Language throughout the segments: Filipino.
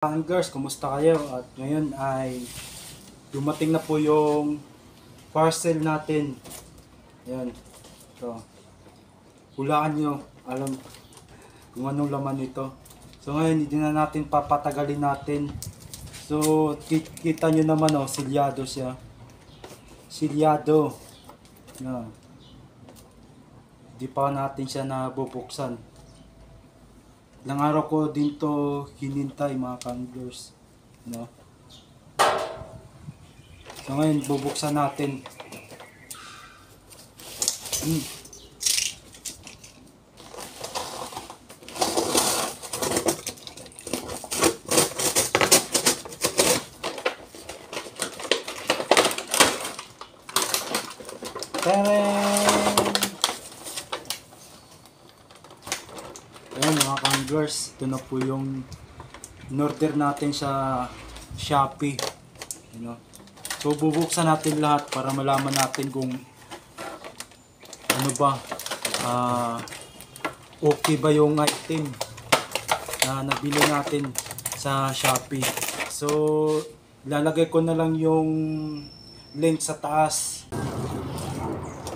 Hangers, kumusta kayo? At ngayon ay dumating na po yung parcel natin. Ayan. So, hulaan nyo. Alam kung anong laman nito. So ngayon, hindi na natin papatagalin natin. So, kita nyo naman, silyado siya. Silyado. Ayan. Hindi pa natin siya nabubuksan. Ilang araw ko din to hinintay, mga kanglers, no? So ngayon bubuksan natin. Ayan mga kanglers, ito na po yung in-order natin sa Shopee. You know? So bubuksan natin lahat para malaman natin kung ano ba, okay ba yung item na nabili natin sa Shopee. So lalagay ko na lang yung link sa taas.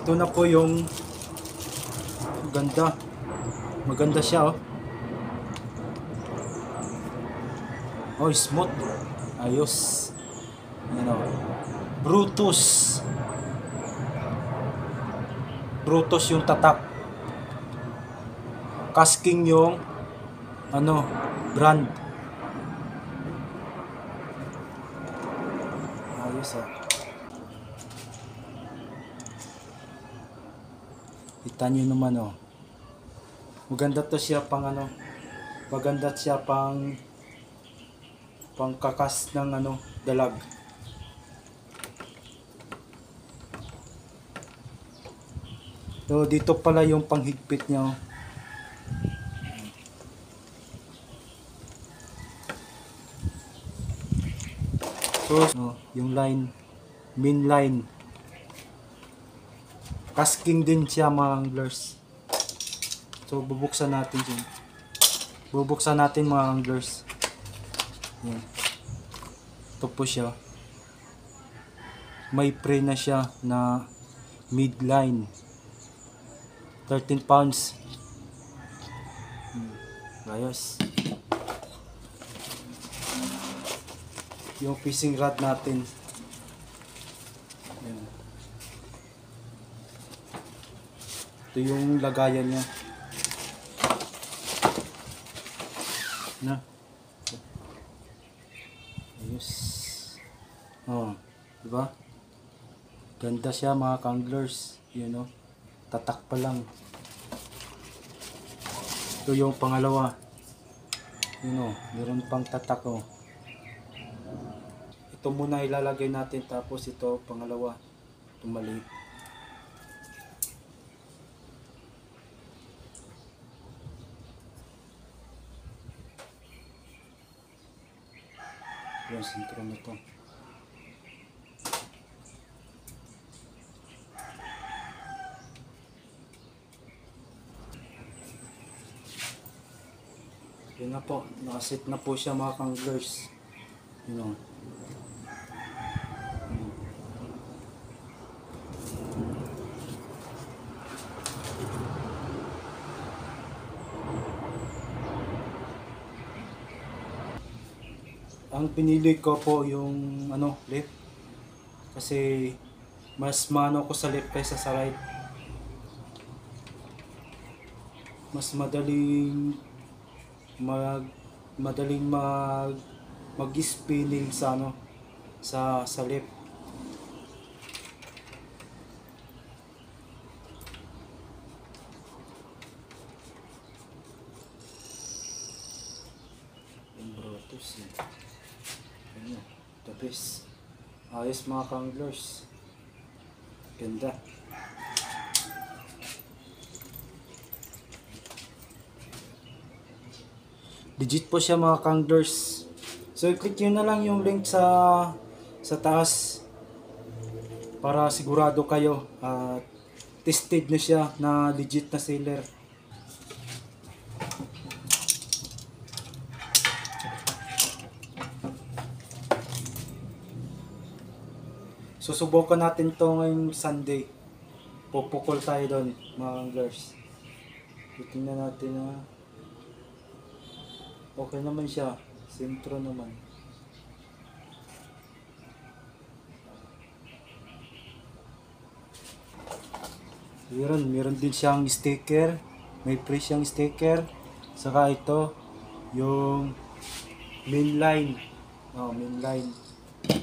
Ito na po yung ganda. Maganda siya, oh, smooth. Ayos. Yan, Brutus. Brutus yung tatak. Casking yung brand. Ayos, Kita nyo naman, maganda to siya maganda siya pangkakas ng dalag. So dito pala yung panghigpit niya. So yung line, main line. Casking din siya, mga anglers. So bubuksan natin yun. Bubuksan natin, mga anglers. Yan. Ito po siya. May pre na siya na midline. 13 pounds. Ayos. Yung fishing rod natin. Yan. Ito yung lagayan niya. Na. Ayos. Diba? Ganda siya, mga kanglers. Tatak pa lang. Ito yung pangalawa. Meron pang tatak, Ito muna ilalagay natin, tapos ito pangalawa. Ito maliit. Yung sentro na to. Yun na po, nakasit na po siya, mga kanglers. Ang pinili ko po yung left, kasi mas mano ko sa left kaysa sa right. Mas madaling mag-spinning sa sa left. Yung Brutus, the best. Ayos, mga kanglers. Ganda. Legit po siya, mga kanglers. So i-click nyo na lang yung link sa taas para sigurado kayo at tested na siya na legit na seller. susubukan natin to ngayong Sunday. Pupukol tayo doon, mga anglers. Titingnan natin na okay naman siya. Sentro naman. Meron din siyang sticker. May free siyang sticker. Saka ito, yung mainline. Mainline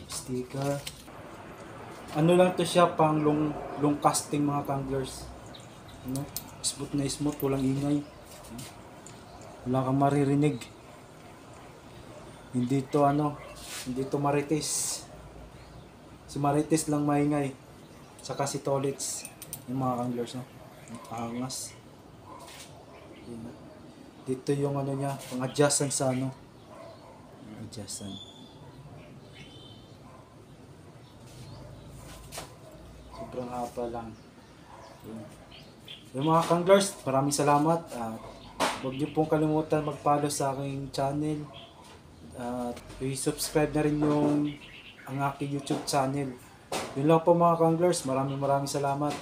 sticker. Ano lang to siya, pang long casting mga kanglers. Ano? Smooth na smooth, walang ingay. Wala kang maririnig. Hindi to marites. Si marites lang maingay. Saka si tolits. Yung mga kanglers, no? Angas. Dito yung niya, pang-adjustan sa adjustan. Sobrang haba lang. Yung mga kanglers, maraming salamat. Huwag niyo pong kalimutan mag-follow sa aking channel. At i-subscribe na rin ang aking YouTube channel. Yun lang po mga kanglers, maraming salamat.